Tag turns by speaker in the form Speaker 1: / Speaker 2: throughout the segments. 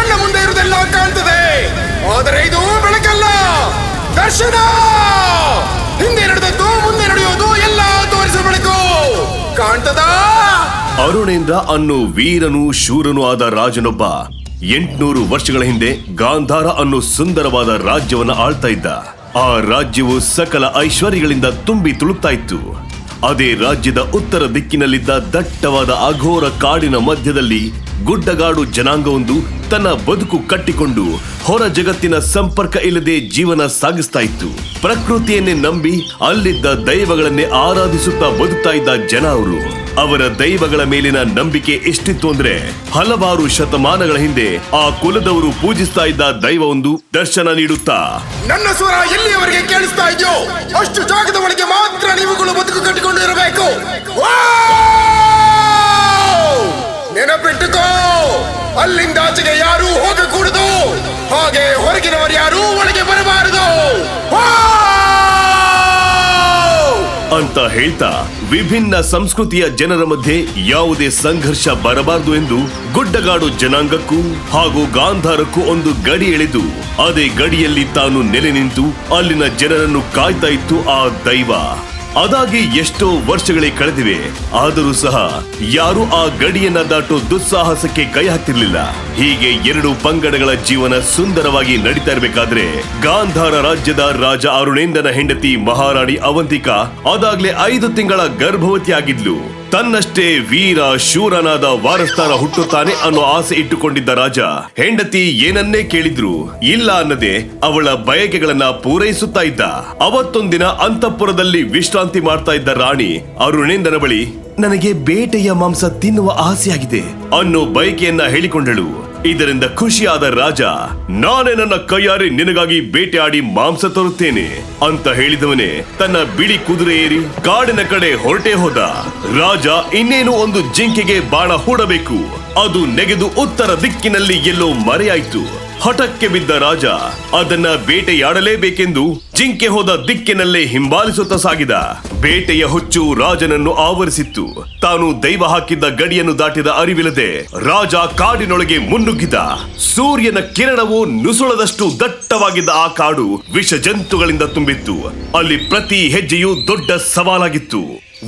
Speaker 1: ನನ್ನ ಮುಂದೆ ಇರುವುದೆಲ್ಲ ಕಾಣ್ತದೆ, ಆದರೆ ಇದು ಬೆಳಕಲ್ಲ, ದರ್ಶನ. ಹಿಂದೆ ನಡೆದದ್ದು ಮುಂದೆ ನಡೆಯೋದು ಎಲ್ಲ ತೋರಿಸುವ ಬೆಳಕು ಕಾಣ್ತದ.
Speaker 2: ಅರುಣೇಂದ್ರ ಅನ್ನೋ ವೀರನು ಶೂರನೂ ಆದ ರಾಜನೊಬ್ಬ 800 ವರ್ಷಗಳ ಹಿಂದೆ ಗಾಂಧಾರ ಅನ್ನೋ ಸುಂದರವಾದ ರಾಜ್ಯವನ್ನ ಆಳ್ತಾ ಇದ್ದ. ಆ ರಾಜ್ಯವು ಸಕಲ ಐಶ್ವರ್ಯಗಳಿಂದ ತುಂಬಿ ತುಳುಕ್ತಾ ಇತ್ತು. ಅದೇ ರಾಜ್ಯದ ಉತ್ತರ ದಿಕ್ಕಿನಲ್ಲಿದ್ದ ದಟ್ಟವಾದ ಅಘೋರ ಕಾಡಿನ ಮಧ್ಯದಲ್ಲಿ ಗುಡ್ಡಗಾಡು ಜನಾಂಗವೊಂದು ತನ್ನ ಬದುಕು ಕಟ್ಟಿಕೊಂಡು ಹೊರ ಜಗತ್ತಿನ ಸಂಪರ್ಕ ಇಲ್ಲದೆ ಜೀವನ ಸಾಗಿಸ್ತಾ ಇತ್ತು. ಪ್ರಕೃತಿಯನ್ನೇ ನಂಬಿ ಅಲ್ಲಿದ್ದ ದೈವಗಳನ್ನೇ ಆರಾಧಿಸುತ್ತಾ ಬದುಕ್ತಾ ಇದ್ದ ಜನ ಅವರು. ಅವರ ದೈವಗಳ ಮೇಲಿನ ನಂಬಿಕೆ ಎಷ್ಟಿತ್ತು ಅಂದ್ರೆ ಹಲವಾರು ಶತಮಾನಗಳ ಹಿಂದೆ ಆ ಕುಲದವರು ಪೂಜಿಸ್ತಾ ಇದ್ದ ದೈವವೊಂದು ದರ್ಶನ ನೀಡುತ್ತಾ,
Speaker 1: ನನ್ನ ಸ್ವರ ಎಲ್ಲಿಯವರೆಗೆ ಕೇಳಿಸ್ತಾ ಇದೆಯೋ ಅಷ್ಟು ಜಾಗದ ಒಳಗೆ ಮಾತ್ರ ನೀವುಗಳು ಬದುಕು ಕಟ್ಟಿಕೊಂಡು ಇರಬೇಕು. ನೆನಪಿಟ್ಟುಕೋ, ಅಲ್ಲಿಂದ ಆಚೆಗೆ ಯಾರೂ ಹೋಗಕೂಡದು, ಹಾಗೆ ಹೊರಗಿನವರು ಯಾರೂ ಒಳಗೆ ಬರಬಾರದು
Speaker 2: ಅಂತ ಹೇಳ್ತಾ ವಿಭಿನ್ನ ಸಂಸ್ಕೃತಿಯ ಜನರ ಮಧ್ಯೆ ಯಾವುದೇ ಸಂಘರ್ಷ ಬರಬಾರದು ಎಂದು ಗುಡ್ಡಗಾಡು ಜನಾಂಗಕ್ಕೂ ಹಾಗೂ ಗಾಂಧಾರಕ್ಕೂ ಒಂದು ಗಡಿ ಎಳೆದು ಅದೇ ಗಡಿಯಲ್ಲಿ ತಾನು ನೆಲೆ ನಿಂತು ಅಲ್ಲಿನ ಜನರನ್ನು ಕಾಯ್ತಾ ಇತ್ತು ಆ ದೈವ. ಅದಾಗಿ ಎಷ್ಟೋ ವರ್ಷಗಳೇ ಕಳೆದಿವೆ, ಆದರೂ ಸಹ ಯಾರು ಆ ಗಡಿಯನ್ನ ದಾಟೋ ದುಸ್ಸಾಹಸಕ್ಕೆ ಕೈ ಹಾಕ್ತಿರ್ಲಿಲ್ಲ. ಹೀಗೆ 2 ಪಂಗಡಗಳ ಜೀವನ ಸುಂದರವಾಗಿ ನಡೀತಾ ಇರಬೇಕಾದ್ರೆ ಗಾಂಧಾರ ರಾಜ್ಯದ ರಾಜ ಅರುಣೇಂದ್ರನ ಹೆಂಡತಿ ಮಹಾರಾಣಿ ಅವಂತಿಕಾ ಅದಾಗ್ಲೇ 5 ತಿಂಗಳ ಗರ್ಭವತಿ ಆಗಿದ್ಲು. ತನ್ನಷ್ಟೇ ವೀರ ಶೂರನಾದ ವಾರಸ್ದಾರ ಹುಟ್ಟುತ್ತಾನೆ ಅನ್ನೋ ಆಸೆ ಇಟ್ಟುಕೊಂಡಿದ್ದ ರಾಜ ಹೆಂಡತಿ ಏನನ್ನೇ ಕೇಳಿದ್ರು ಇಲ್ಲ ಅನ್ನದೆ ಅವಳ ಬಯಕೆಗಳನ್ನ ಪೂರೈಸುತ್ತಾ ಇದ್ದ. ಅವತ್ತೊಂದಿನ ಅಂತಃಪುರದಲ್ಲಿ ವಿಶ್ರಾಂತಿ ಮಾಡ್ತಾ ಇದ್ದ ರಾಣಿ ಅರುಣೇಂದ್ರನ ಬಳಿ ನನಗೆ ಬೇಟೆಯ ಮಾಂಸ ತಿನ್ನುವ ಆಸೆಯಾಗಿದೆ ಅನ್ನೋ ಬಯಕೆಯನ್ನ ಹೇಳಿಕೊಂಡಳು. ಇದರಿಂದ ಖುಷಿಯಾದ ರಾಜ ನಾನೇ ನನ್ನ ಕೈಯಾರೆ ನಿನಗಾಗಿ ಬೇಟೆಯಾಡಿ ಮಾಂಸ ತರುತ್ತೇನೆ ಅಂತ ಹೇಳಿದವನೇ ತನ್ನ ಬಿಳಿ ಕುದುರೆ ಏರಿ ಕಾಡಿನ ಕಡೆ ಹೊರಟೇ ಹೋದ. ರಾಜ ಇನ್ನೇನು ಒಂದು ಜಿಂಕೆಗೆ ಬಾಣ ಹೂಡಬೇಕು, ಅದು ನೆಗೆದು ಉತ್ತರ ದಿಕ್ಕಿನಲ್ಲಿ ಎಲ್ಲೋ ಮರೆಯಾಯ್ತು. ಹಠಕ್ಕೆ ಬಿದ್ದ ರಾಜ ಅದನ್ನ ಬೇಟೆಯಾಡಲೇಬೇಕೆಂದು ಜಿಂಕೆ ಹೋದ ದಿಕ್ಕಿನಲ್ಲೇ ಹಿಂಬಾಲಿಸುತ್ತಾ ಸಾಗಿದ. ಬೇಟೆಯ ಹುಚ್ಚು ರಾಜನನ್ನು ಆವರಿಸಿತ್ತು. ತಾನು ದೈವ ಹಾಕಿದ್ದ ಗಡಿಯನ್ನು ದಾಟಿದ ಅರಿವಿಲ್ಲದೆ ರಾಜ ಕಾಡಿನೊಳಗೆ ಮುನ್ನುಗ್ಗಿದ. ಸೂರ್ಯನ ಕಿರಣವು ನುಸುಳದಷ್ಟು ದಟ್ಟವಾಗಿದ್ದ ಆ ಕಾಡು ವಿಷ ಜಂತುಗಳಿಂದ ತುಂಬಿತ್ತು. ಅಲ್ಲಿ ಪ್ರತಿ ಹೆಜ್ಜೆಯೂ ದೊಡ್ಡ ಸವಾಲಾಗಿತ್ತು.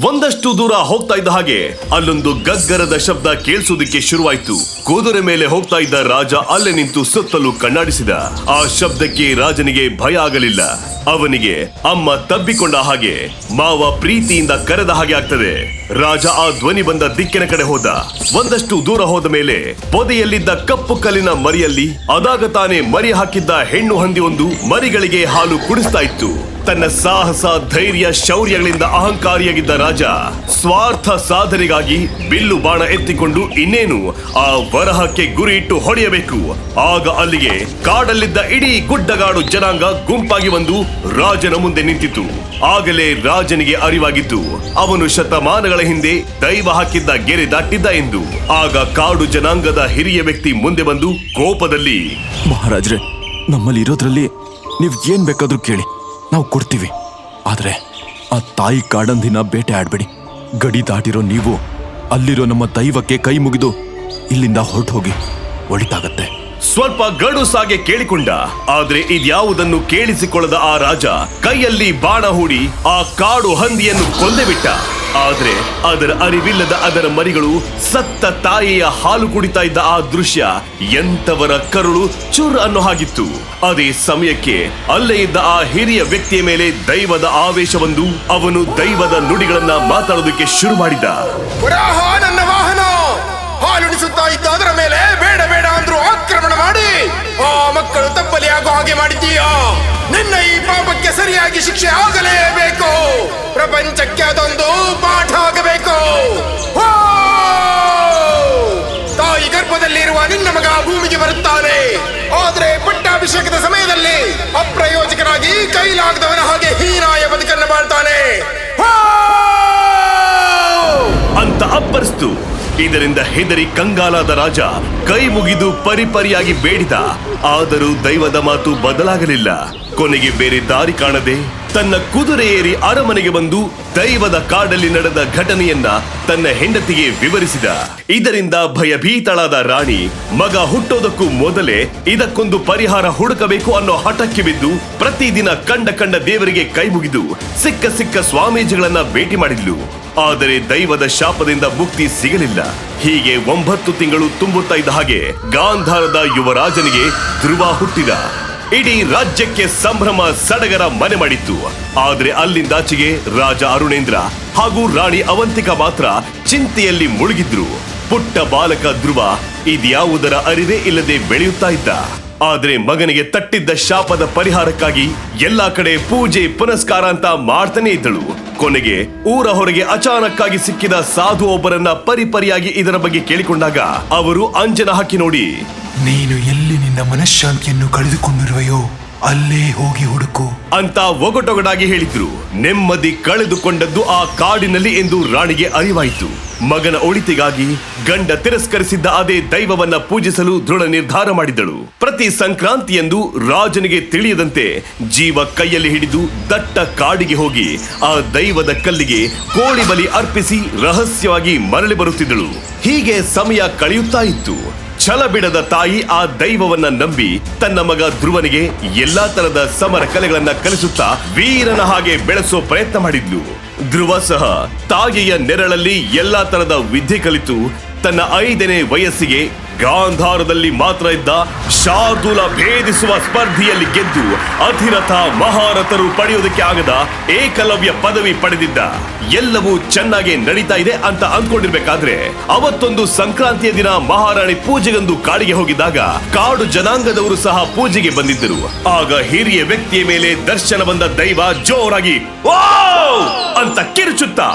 Speaker 2: ಒಂದಷ್ಟು ದೂರ ಹೋಗ್ತಾ ಇದ್ದ ಹಾಗೆ ಅಲ್ಲೊಂದು ಗಗ್ಗರದ ಶಬ್ದ ಕೇಳಿಸುವುದಕ್ಕೆ ಶುರುವಾಯ್ತು. ಕುದುರೆ ಮೇಲೆ ಹೋಗ್ತಾ ಇದ್ದ ರಾಜ ಅಲ್ಲೇ ನಿಂತು ಸುತ್ತಲೂ ಕಣ್ಣಾಡಿಸಿದ. ಆ ಶಬ್ದಕ್ಕೆ ರಾಜನಿಗೆ ಭಯ ಆಗಲಿಲ್ಲ. ಅವನಿಗೆ ಅಮ್ಮ ತಬ್ಬಿಕೊಂಡ ಹಾಗೆ, ಮಾವ ಪ್ರೀತಿಯಿಂದ ಕರೆದ ಹಾಗೆ ಆಗ್ತದೆ. ರಾಜ ಆ ಧ್ವನಿ ಬಂದ ದಿಕ್ಕಿನ ಕಡೆ ಹೋದ. ಒಂದಷ್ಟು ದೂರ ಹೋದ ಮೇಲೆ ಪೊದೆಯಲ್ಲಿದ್ದ ಕಪ್ಪು ಕಲ್ಲಿನ ಮರಿಯಲ್ಲಿ ಅದಾಗ ತಾನೇ ಮರಿ ಹಾಕಿದ್ದ ಹೆಣ್ಣು ಹಂದಿ ಒಂದು ಮರಿಗಳಿಗೆ ಹಾಲು ಕುಡಿಸ್ತಾ ಇತ್ತು. ತನ್ನ ಸಾಹಸ ಧೈರ್ಯ ಶೌರ್ಯಗಳಿಂದ ಅಹಂಕಾರಿಯಾಗಿದ್ದ ರಾಜ ಸ್ವಾರ್ಥ ಸಾಧನೆಗಾಗಿ ಬಿಲ್ಲು ಬಾಣ ಎತ್ತಿಕೊಂಡು ಇನ್ನೇನು ಆ ವರಹಕ್ಕೆ ಗುರಿ ಇಟ್ಟು ಹೊಡೆಯಬೇಕು. ಆಗ ಅಲ್ಲಿಗೆ ಕಾಡಲ್ಲಿದ್ದ ಇಡೀ ಗುಡ್ಡಗಾಡು ಜನಾಂಗ ಗುಂಪಾಗಿ ಬಂದು ರಾಜನ ಮುಂದೆ ನಿಂತಿತು. ಆಗಲೇ ರಾಜನಿಗೆ ಅರಿವಾಗಿದ್ದು ಅವನು ಶತಮಾನಗಳ ಹಿಂದೆ ದೈವ ಹಾಕಿದ್ದ ಗೆರೆ ದಾಟಿದ್ದ ಎಂದು. ಆಗ ಕಾಡು ಜನಾಂಗದ ಹಿರಿಯ ವ್ಯಕ್ತಿ ಮುಂದೆ ಬಂದು ಕೋಪದಲ್ಲಿ,
Speaker 3: ಮಹಾರಾಜ್ರೆ, ನಮ್ಮಲ್ಲಿ ಇರೋದ್ರಲ್ಲಿ ನೀವ್ ಏನ್ ಬೇಕಾದ್ರೂ ಕೇಳಿ, ನಾವು ಕೊಡ್ತೀವಿ. ಆದ್ರೆ ಆ ತಾಯಿ ಕಾಡಂದಿನ ಬೇಟೆ ಆಡ್ಬೇಡಿ. ಗಡಿ ದಾಟಿರೋ ನೀವು ಅಲ್ಲಿರೋ ನಮ್ಮ ದೈವಕ್ಕೆ ಕೈ ಮುಗಿದು ಇಲ್ಲಿಂದ ಹೊರಟು ಹೋಗಿ, ಒಳಿತಾಗತ್ತೆ.
Speaker 2: ಸ್ವಲ್ಪ ಗಡುಸಾಗೆ ಕೇಳಿಕೊಂಡ. ಆದ್ರೆ ಇದ್ಯಾವುದನ್ನು ಕೇಳಿಸಿಕೊಳ್ಳದ ಆ ರಾಜ ಕೈಯಲ್ಲಿ ಬಾಣ ಹೂಡಿ ಆ ಕಾಡು ಹಂದಿಯನ್ನು ಕೊಂದೆ ಬಿಟ್ಟ. ಆದ್ರೆ ಅದರ ಅರಿವಿಲ್ಲದ ಅದರ ಮರಿಗಳು ಸತ್ತ ತಾಯಿಯ ಹಾಲು ಕುಡಿತಾ ಇದ್ದ ಆ ದೃಶ್ಯ ಎಂತವರ ಕರುಳು ಚುರ್ ಅನ್ನೋ ಹಾಗಿತ್ತು. ಅದೇ ಸಮಯಕ್ಕೆ ಅಲ್ಲೇ ಇದ್ದ ಆ ಹಿರಿಯ ವ್ಯಕ್ತಿಯ ಮೇಲೆ ದೈವದ ಆವೇಶ ಬಂದು ಅವನು ದೈವದ ನುಡಿಗಳನ್ನ ಮಾತಾಡೋದಕ್ಕೆ ಶುರು ಮಾಡಿದ.
Speaker 1: ನನ್ನ ವಾಹನ ಹಾಲುಣಿಸುತ್ತಾ ಇದ್ದ ಅದರ ಮೇಲೆ ಬೇಡ ಬೇಡ ಅಂದ್ರು ಆಕ್ರಮಣ ಮಾಡಿ ಆ ಮಕ್ಕಳು ತಪ್ಪಲಿ ಆಗೋ ಹಾಗೆ ಮಾಡಿದ್ದೀಯಾ? ನಿನ್ನ ಈ ಪಾಪಕ್ಕೆ ಸರಿಯಾಗಿ ಶಿಕ್ಷೆ ಆಗಲೇಬೇಕು. ಪ್ರಪಂಚಕ್ಕೆ ಅದೊಂದು ಪಾಠ ಆಗಬೇಕು. ತಾಯಿ ಗರ್ಭದಲ್ಲಿರುವ ನಿನ್ನ ಮಗ ಭೂಮಿಗೆ ಬರುತ್ತಾನೆ. ಆದ್ರೆ ಪಟ್ಟಾಭಿಷೇಕದ ಸಮಯದಲ್ಲಿ ಅಪ್ರಯೋಜಕರಾಗಿ ಕೈಲಾಗದವನ ಹಾಗೆ ಹೀನಾಯ ಬದುಕನ್ನು ಮಾಡ್ತಾನೆ
Speaker 2: ಅಂತ ಅಪ್ಪರಿಸ್ತು. ಇದರಿಂದ ಹೆದರಿ ಕಂಗಾಲಾದ ರಾಜ ಕೈ ಮುಗಿದು ಪರಿಪರಿಯಾಗಿ ಬೇಡಿದ. ಆದರೂ ದೈವದ ಮಾತು ಬದಲಾಗಲಿಲ್ಲ. ಕೊನೆಗೆ ಬೇರೆ ದಾರಿ ಕಾಣದೆ ತನ್ನ ಕುದುರೆ ಏರಿ ಅರಮನೆಗೆ ಬಂದು ದೈವದ ಕಾಡಲ್ಲಿ ನಡೆದ ಘಟನೆಯನ್ನ ತನ್ನ ಹೆಂಡತಿಗೆ ವಿವರಿಸಿದ. ಇದರಿಂದ ಭಯಭೀತಳಾದ ರಾಣಿ ಮಗ ಹುಟ್ಟೋದಕ್ಕೂ ಮೊದಲೇ ಇದಕ್ಕೊಂದು ಪರಿಹಾರ ಹುಡುಕಬೇಕು ಅನ್ನೋ ಹಠಕ್ಕೆ ಬಿದ್ದು ಪ್ರತಿದಿನ ಕಂಡ ದೇವರಿಗೆ ಕೈ ಮುಗಿದು ಸಿಕ್ಕ ಸ್ವಾಮೀಜಿಗಳನ್ನ ಭೇಟಿ ಮಾಡಿದ್ಲು. ಆದರೆ ದೈವದ ಶಾಪದಿಂದ ಮುಕ್ತಿ ಸಿಗಲಿಲ್ಲ. ಹೀಗೆ 9 ತಿಂಗಳು ತುಂಬುತ್ತಾ ಇದ್ದ ಹಾಗೆ ಗಾಂಧಾರದ ಯುವರಾಜನಿಗೆ ಧ್ರುವ ಹುಟ್ಟಿದ. ಇಡೀ ರಾಜ್ಯಕ್ಕೆ ಸಂಭ್ರಮ ಸಡಗರ ಮನೆ ಮಾಡಿತ್ತು. ಆದ್ರೆ ಅಲ್ಲಿಂದಾಚೆಗೆ ರಾಜ ಅರುಣೇಂದ್ರ ಹಾಗೂ ರಾಣಿ ಅವಂತಿಕಾ ಮಾತ್ರ ಚಿಂತೆಯಲ್ಲಿ ಮುಳುಗಿದ್ರು. ಪುಟ್ಟ ಬಾಲಕ ಧ್ರುವ ಇದ್ಯಾವುದರ ಅರಿವೇ ಇಲ್ಲದೆ ಬೆಳೆಯುತ್ತಾ ಇದ್ದ. ಆದ್ರೆ ಮಗನಿಗೆ ತಟ್ಟಿದ್ದ ಶಾಪದ ಪರಿಹಾರಕ್ಕಾಗಿ ಎಲ್ಲಾ ಕಡೆ ಪೂಜೆ ಪುನಸ್ಕಾರ ಅಂತ ಮಾಡ್ತಾನೆ ಇದ್ದಳು. ಕೊನೆಗೆ ಊರ ಹೊರಗೆ ಅಚಾನಕ್ಕಾಗಿ ಸಿಕ್ಕಿದ ಸಾಧು ಒಬ್ಬರನ್ನ ಪರಿಪರಿಯಾಗಿ ಇದರ ಬಗ್ಗೆ ಕೇಳಿಕೊಂಡಾಗ ಅವರು ಅಂಜನ ಹಾಕಿ ನೋಡಿ,
Speaker 4: ನೀನು ಎಲ್ಲಿ ನಿನ್ನ ಮನಃಶಾಂತಿಯನ್ನು ಕಳೆದುಕೊಂಡಿರುವೆಯೋ ಅಲ್ಲೇ ಹೋಗಿ ಹುಡುಕು
Speaker 2: ಅಂತ ಒಗಟೊಗಡಾಗಿ ಹೇಳಿದ್ರು. ನೆಮ್ಮದಿ ಕಳೆದುಕೊಂಡದ್ದು ಆ ಕಾಡಿನಲ್ಲಿ ಎಂದು ರಾಣಿಗೆ ಅರಿವಾಯಿತು. ಮಗನ ಒಳಿತಿಗಾಗಿ ಗಂಡ ತಿರಸ್ಕರಿಸಿದ್ದ ಅದೇ ದೈವವನ್ನ ಪೂಜಿಸಲು ದೃಢ ನಿರ್ಧಾರ ಮಾಡಿದಳು. ಪ್ರತಿ ಸಂಕ್ರಾಂತಿಯಂದು ರಾಜನಿಗೆ ತಿಳಿಯದಂತೆ ಜೀವ ಕೈಯಲ್ಲಿ ಹಿಡಿದು ದಟ್ಟ ಕಾಡಿಗೆ ಹೋಗಿ ಆ ದೈವದ ಕಲ್ಲಿಗೆ ಕೋಳಿ ಬಲಿ ಅರ್ಪಿಸಿ ರಹಸ್ಯವಾಗಿ ಮರಳಿ ಬರುತ್ತಿದ್ದಳು. ಹೀಗೆ ಸಮಯ ಕಳೆಯುತ್ತಾ ಇತ್ತು. ಛಲ ಬಿಡದ ತಾಯಿ ಆ ದೈವವನ್ನ ನಂಬಿ ತನ್ನ ಮಗ ಧ್ರುವನಿಗೆ ಎಲ್ಲಾ ತರದ ಸಮರ ಕಲೆಗಳನ್ನ ಕಲಿಸುತ್ತಾ ವೀರನ ಹಾಗೆ ಬೆಳೆಸೋ ಪ್ರಯತ್ನ ಮಾಡಿದ್ಲು. ಧ್ರುವ ಸಹ ತಾಯಿಯ ನೆರಳಲ್ಲಿ ಎಲ್ಲಾ ತರದ ವಿದ್ಯೆ ಕಲಿತು ತನ್ನ 5ನೇ ವಯಸ್ಸಿಗೆ ಗಾಂಧಾರದಲ್ಲಿ ಮಾತ್ರ ಇದ್ದ ಶಾರ್ದೂಲ ಭೇದಿಸುವ ಸ್ಪರ್ಧೆಯಲ್ಲಿ ಗೆದ್ದು ಅಧಿರಥ ಮಹಾರಥರು ಪಡೆಯೋದಕ್ಕೆ ಆಗದ ಏಕಲವ್ಯ ಪದವಿ ಪಡೆದಿದ್ದ. ಎಲ್ಲವೂ ಚೆನ್ನಾಗಿ ನಡೀತಾ ಇದೆ ಅಂತ ಅಂದ್ಕೊಂಡಿರ್ಬೇಕಾದ್ರೆ ಅವತ್ತೊಂದು ಸಂಕ್ರಾಂತಿಯ ದಿನ ಮಹಾರಾಣಿ ಪೂಜೆಗೊಂದು ಕಾಡಿಗೆ ಹೋಗಿದ್ದಾಗ ಕಾಡು ಜನಾಂಗದವರು ಸಹ ಪೂಜೆಗೆ ಬಂದಿದ್ದರು. ಆಗ ಹಿರಿಯ ವ್ಯಕ್ತಿಯ ಮೇಲೆ ದರ್ಶನ ಬಂದ ದೈವ ಜೋರಾಗಿ ವಾವ್ ಅಂತ ಕಿರುಚುತ್ತಾ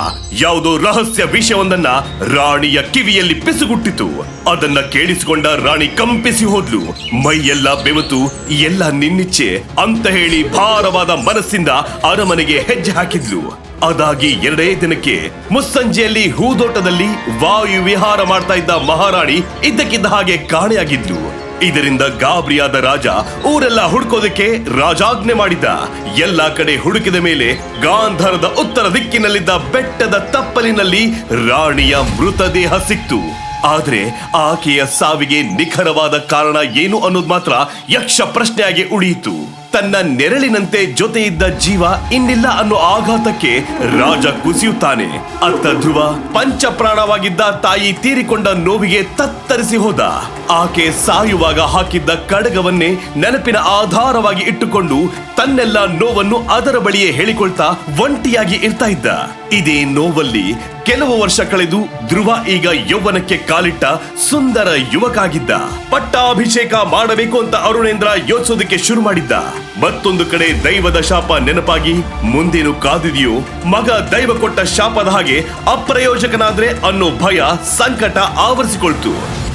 Speaker 2: ಯಾವುದೋ ರಹಸ್ಯ ವಿಷಯವೊಂದನ್ನ ರಾಣಿಯ ಕಿವಿಯಲ್ಲಿ ಪಿಸುಗುಟ್ಟಿತು. ಅದನ್ನ ಕೇಳಿಸಿಕೊಂಡ ರಾಣಿ ಕಂಪಿಸಿ ಹೋದ್ಲು. ಮೈಯೆಲ್ಲ ಬೆವತು ಎಲ್ಲ ನಿನ್ನಿಚ್ಛೆ ಅಂತ ಹೇಳಿ ಭಾರವಾದ ಮನಸ್ಸಿಂದ ಅರಮನೆಗೆ ಹೆಜ್ಜೆ ಹಾಕಿದ್ಲು. ಅದಾಗಿ 2ನೇ ದಿನಕ್ಕೆ ಮುಸ್ಸಂಜೆಯಲ್ಲಿ ಹೂದೋಟದಲ್ಲಿ ವಾಯು ವಿಹಾರ ಮಾಡ್ತಾ ಇದ್ದ ಮಹಾರಾಣಿ ಇದ್ದಕ್ಕಿದ್ದ ಹಾಗೆ ಕಾಣೆಯಾಗಿದ್ಲು. ಇದರಿಂದ ಗಾಬರಿಯಾದ ರಾಜ ಊರೆಲ್ಲ ಹುಡುಕೋದಕ್ಕೆ ರಾಜಾಜ್ಞೆ ಮಾಡಿದ್ದ. ಎಲ್ಲಾ ಕಡೆ ಹುಡುಕಿದ ಮೇಲೆ ಗಾಂಧಾರದ ಉತ್ತರ ದಿಕ್ಕಿನಲ್ಲಿದ್ದ ಬೆಟ್ಟದ ತಪ್ಪಲಿನಲ್ಲಿ ರಾಣಿಯ ಮೃತದೇಹ ಸಿಕ್ತು. ಆದ್ರೆ ಆಕೆಯ ಸಾವಿಗೆ ನಿಖರವಾದ ಕಾರಣ ಏನು ಅನ್ನೋದು ಮಾತ್ರ ಯಕ್ಷ ಪ್ರಶ್ನೆಯಾಗಿ ಉಳಿಯಿತು. ತನ್ನ ನೆರಳಿನಂತೆ ಜೊತೆ ಇದ್ದ ಜೀವ ಇನ್ನಿಲ್ಲ ಅನ್ನೋ ಆಘಾತಕ್ಕೆ ರಾಜ ಕುಸಿಯುತ್ತಾನೆ. ಅತ್ತ ಧ್ರುವ ಪಂಚಪ್ರಾಣವಾಗಿದ್ದ ತಾಯಿ ತೀರಿಕೊಂಡ ನೋವಿಗೆ ತತ್ತರಿಸಿ ಹೋದ. ಆಕೆ ಸಾಯುವಾಗ ಹಾಕಿದ್ದ ಕಡಗವನ್ನೇ ನೆನಪಿನ ಆಧಾರವಾಗಿ ಇಟ್ಟುಕೊಂಡು ತನ್ನೆಲ್ಲ ನೋವನ್ನು ಅದರ ಬಳಿಯೇ ಹೇಳಿಕೊಳ್ತಾ ಒಂಟಿಯಾಗಿ ಇರ್ತಾ ಇದ್ದ. ಇದೇ ನೋವಲ್ಲಿ ಕೆಲವು ವರ್ಷ ಕಳೆದು ಧ್ರುವ ಈಗ ಯೌವನಕ್ಕೆ ಕಾಲಿಟ್ಟ ಸುಂದರ ಯುವಕ ಆಗಿದ್ದ. ಪಟ್ಟಾಭಿಷೇಕ ಮಾಡಬೇಕು ಅಂತ ಅರುಣೇಂದ್ರ ಯೋಚಿಸೋದಕ್ಕೆ ಶುರು ಮಾಡಿದ್ದ. ಮತ್ತೊಂದು ಕಡೆ ದೈವದ ಶಾಪ ನೆನಪಾಗಿ ಮುಂದೇನು ಕಾದಿದೆಯೋ, ಮಗ ದೈವ ಕೊಟ್ಟ ಶಾಪದ ಹಾಗೆ ಅಪ್ರಯೋಜಕನಾದ್ರೆ ಅನ್ನೋ ಭಯ ಸಂಕಟ ಆವರಿಸಿಕೊಳ್ತು.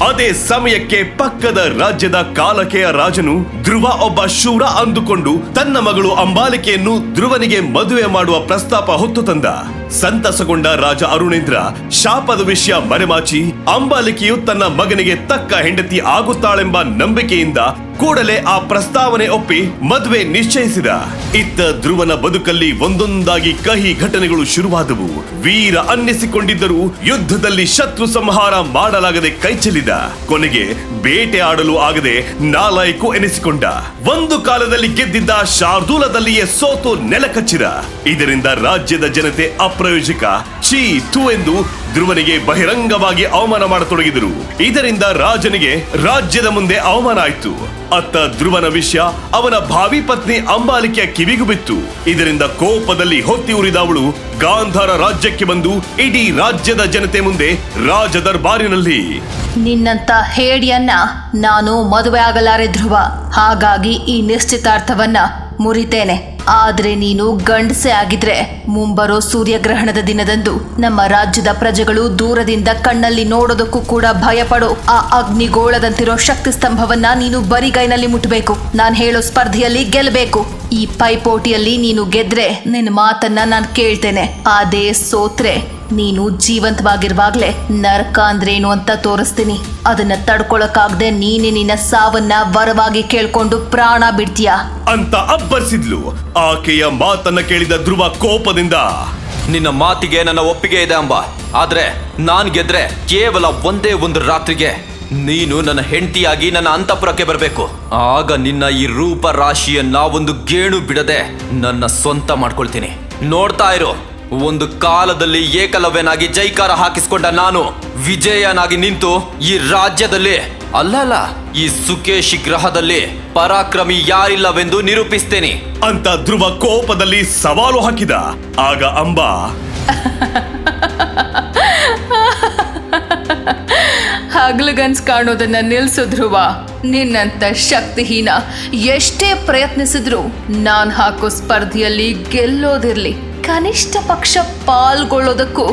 Speaker 2: ಅದೇ ಸಮಯಕ್ಕೆ ಪಕ್ಕದ ರಾಜ್ಯದ ಕಾಲಕೆಯ ರಾಜನು ಧ್ರುವ ಒಬ್ಬ ಶೂರ ಅಂದುಕೊಂಡು ತನ್ನ ಮಗಳು ಅಂಬಾಲಿಕೆಯನ್ನು ಧ್ರುವನಿಗೆ ಮದುವೆ ಮಾಡುವ ಪ್ರಸ್ತಾಪ ಹೊತ್ತು ತಂದ. ಸಂತಸಗೊಂಡ ರಾಜ ಅರುಣೇಂದ್ರ ಶಾಪದ ವಿಷಯ ಮರೆಮಾಚಿ ಅಂಬಾಲಿಕೆಯು ತನ್ನ ಮಗನಿಗೆ ತಕ್ಕ ಹೆಂಡತಿ ಆಗುತ್ತಾಳೆಂಬ ನಂಬಿಕೆಯಿಂದ ಕೂಡಲೇ ಆ ಪ್ರಸ್ತಾವನೆ ಒಪ್ಪಿ ಮದುವೆ ನಿಶ್ಚಯಿಸಿದ. ಇತ್ತ ಧ್ರುವನ ಬದುಕಲ್ಲಿ ಒಂದೊಂದಾಗಿ ಕಹಿ ಘಟನೆಗಳು ಶುರುವಾದವು. ವೀರ ಅನ್ನಿಸಿಕೊಂಡಿದ್ದರೂ ಯುದ್ಧದಲ್ಲಿ ಶತ್ರು ಸಂಹಾರ ಮಾಡಲಾಗದೆ ಕೈಚೆಲ್ಲಿದ. ಕೊನೆಗೆ ಬೇಟೆ ಆಡಲು ಆಗದೆ ನಾಲಾಯಕು ಎನಿಸಿಕೊಂಡ. ಒಂದು ಕಾಲದಲ್ಲಿ ಗೆದ್ದಿದ್ದ ಶಾರ್ದೂಲದಲ್ಲಿಯೇ ಸೋತು ನೆಲಕಚ್ಚಿದ. ಇದರಿಂದ ರಾಜ್ಯದ ಜನತೆ ಅಪ್ರಯೋಜಕ ಛೀ ಥೂ ಎಂದು ಧ್ರುವನಿಗೆ ಬಹಿರಂಗವಾಗಿ ಅವಮಾನ ಮಾಡತೊಡಗಿದರು. ಇದರಿಂದ ರಾಜನಿಗೆ ರಾಜ್ಯದ ಮುಂದೆ ಅವಮಾನ ಆಯಿತು. ಅತ್ತ ಧ್ರುವನ ವಿಷಯ ಅವನ ಭಾವಿ ಪತ್ನಿ ಅಂಬಾಲಿಕೆಯ ಕಿವಿಗೂ ಬಿತ್ತು. ಇದರಿಂದ ಕೋಪದಲ್ಲಿ ಹೊತ್ತಿ ಉರಿದ ಅವಳು ಗಾಂಧಾರ ರಾಜ್ಯಕ್ಕೆ ಬಂದು ಇಡೀ ರಾಜ್ಯದ ಜನತೆ ಮುಂದೆ ರಾಜ ದರ್ಬಾರಿನಲ್ಲಿ,
Speaker 5: ನಿನ್ನಂತ ಹೇಡಿಯನ್ನ ನಾನು ಮದುವೆ ಆಗಲಾರೆ ಧ್ರುವ, ಹಾಗಾಗಿ ಈ ನಿಶ್ಚಿತಾರ್ಥವನ್ನ ಮುರಿತೇನೆ. ಆದ್ರೆ ನೀನು ಗಂಡಸೆ ಆಗಿದ್ರೆ ಮುಂಬರೋ ಸೂರ್ಯಗ್ರಹಣದ ದಿನದಂದು ನಮ್ಮ ರಾಜ್ಯದ ಪ್ರಜೆಗಳು ದೂರದಿಂದ ಕಣ್ಣಲ್ಲಿ ನೋಡೋದಕ್ಕೂ ಕೂಡ ಭಯಪಡೋ ಆ ಅಗ್ನಿಗೋಳದಂತಿರೋ ಶಕ್ತಿ ಸ್ತಂಭವನ್ನ ನೀನು ಬರಿಗೈನಲ್ಲಿ ಮುಟ್ಟಬೇಕು. ನಾನು ಹೇಳೋ ಸ್ಪರ್ಧೆಯಲ್ಲಿ ಗೆಲ್ಲಬೇಕು. ಈ ಪೈಪೋಟಿಯಲ್ಲಿ ನೀನು ಗೆದ್ರೆ ನಿನ್ನ ಮಾತನ್ನ ನಾನು ಕೇಳ್ತೇನೆ. ಅದೇ ಸೋತ್ರೆ ನೀನು ಜೀವಂತವಾಗಿರುವಾಗ್ಲೇ ನರಕ ಅಂದ್ರೇನು ಅಂತ ತೋರಿಸ್ತೀನಿ. ಅದನ್ನ ತಡ್ಕೊಳಕ್ಕಾಗ್ದೆ ನೀನೆ ನಿನ್ನ ಸಾವನ್ನ ವರವಾಗಿ ಕೇಳ್ಕೊಂಡು ಪ್ರಾಣ ಬಿಡ್ತೀಯ
Speaker 2: ಅಂತ ಅಬ್ಬರಿಸಿದ್ಲು. ಆಕೆಯ ಮಾತನ್ನ ಕೇಳಿದ ಧ್ರುವ ಕೋಪದಿಂದ,
Speaker 6: ನಿನ್ನ ಮಾತಿಗೆ ನನ್ನ ಒಪ್ಪಿಗೆ ಇದೆ ಅಂಬ, ಆದ್ರೆ ನಾನ್ ಗೆದ್ರೆ ಕೇವಲ ಒಂದೇ ಒಂದು ರಾತ್ರಿಗೆ ನೀನು ನನ್ನ ಹೆಂಡತಿಯಾಗಿ ನನ್ನ ಅಂತಃಪುರಕ್ಕೆ ಬರಬೇಕು. ಆಗ ನಿನ್ನ ಈ ರೂಪ ರಾಶಿಯನ್ನ ಒಂದು ಗೇಣು ಬಿಡದೆ ನನ್ನ ಸ್ವಂತ ಮಾಡ್ಕೊಳ್ತೀನಿ. ನೋಡ್ತಾ ಇರು, ಒಂದು ಕಾಲದಲ್ಲಿ ಏಕಲವ್ಯನಾಗಿ ಜೈಕಾರ ಹಾಕಿಸ್ಕೊಂಡ ನಾನು ವಿಜಯನಾಗಿ ನಿಂತು ಈ ರಾಜ್ಯದಲ್ಲಿ ಅಲ್ಲ ಈ ಸುಕೇಶಿ ಗ್ರಹದಲ್ಲಿ ಪರಾಕ್ರಮಿ ಯಾರಿಲ್ಲವೆಂದು ನಿರೂಪಿಸ್ತೇನೆ
Speaker 2: ಅಂತ ಧ್ರುವ ಕೋಪದಲ್ಲಿ ಸವಾಲು ಹಾಕಿದ. ಆಗ ಅಂಬಾ,
Speaker 5: ಹಗಲುಗನ್ಸ್ ಕಾಣೋದನ್ನ ನಿಲ್ಸು ಧ್ರುವ. ನಿನ್ನಂತ ಶಕ್ತಿಹೀನ ಎಷ್ಟೇ ಪ್ರಯತ್ನಿಸಿದ್ರು ನಾನ್ ಹಾಕೋ ಸ್ಪರ್ಧೆಯಲ್ಲಿ ಗೆಲ್ಲೋದಿರ್ಲಿ, ಕನಿಷ್ಠ ಪಕ್ಷ ಪಾಲ್ಗೊಳ್ಳೋದಕ್ಕೂ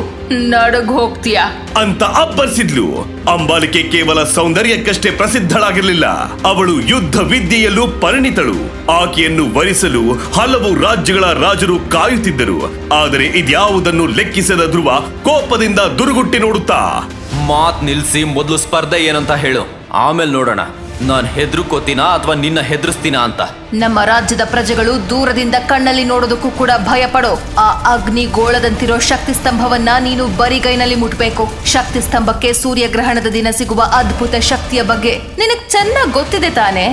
Speaker 5: ನಡಗ್ ಹೋಗ್ತೀಯ
Speaker 2: ಅಂತ ಅಬ್ಬರಿಸಿದ್ಲು. ಅಂಬಾಲಿಕೆ ಕೇವಲ ಸೌಂದರ್ಯಕ್ಕಷ್ಟೇ ಪ್ರಸಿದ್ಧಳಾಗಿರಲಿಲ್ಲ, ಅವಳು ಯುದ್ಧ ವಿದ್ಯೆಯಲ್ಲೂ ಪರಿಣಿತಳು. ಆಕೆಯನ್ನು ವರಿಸಲು ಹಲವು ರಾಜ್ಯಗಳ ರಾಜರು ಕಾಯುತ್ತಿದ್ದರು. ಆದರೆ ಇದ್ಯಾವುದನ್ನು ಲೆಕ್ಕಿಸದ ಧ್ರುವ ಕೋಪದಿಂದ ದುರುಗುಟ್ಟಿ ನೋಡುತ್ತಾ,
Speaker 6: ಮಾತ್ ನಿಲ್ಸಿ ಮೊದಲು ಸ್ಪರ್ಧೆ ಏನಂತ ಹೇಳು, ಆಮೇಲೆ ನೋಡೋಣ ನಾನ್ ಹೆದರ್ಕೋತೀನಾ ಅಥವಾ ನಿನ್ನ ಹೆದರ್ಸ್ತೀನಾ ಅಂತ.
Speaker 5: ನಮ್ಮ ರಾಜ್ಯದ ಪ್ರಜೆಗಳು ದೂರದಿಂದ ಕಣ್ಣಲ್ಲಿ ನೋಡೋದಕ್ಕೂ ಕೂಡ ಭಯ ಪಡೋ ಆ ಅಗ್ನಿ ಗೋಳದಂತಿರೋ ಶಕ್ತಿ ಸ್ತಂಭವನ್ನ ನೀನು ಬರಿಗೈನಲ್ಲಿ ಮುಟ್ಬೇಕು. ಶಕ್ತಿ ಸ್ತಂಭಕ್ಕೆ ಸೂರ್ಯಗ್ರಹಣದ ದಿನ ಸಿಗುವ ಅದ್ಭುತ ಶಕ್ತಿಯ ಬಗ್ಗೆ ನಿನಗ್ ಚೆನ್ನಾಗ್ ಗೊತ್ತಿದೆ ತಾನೆ.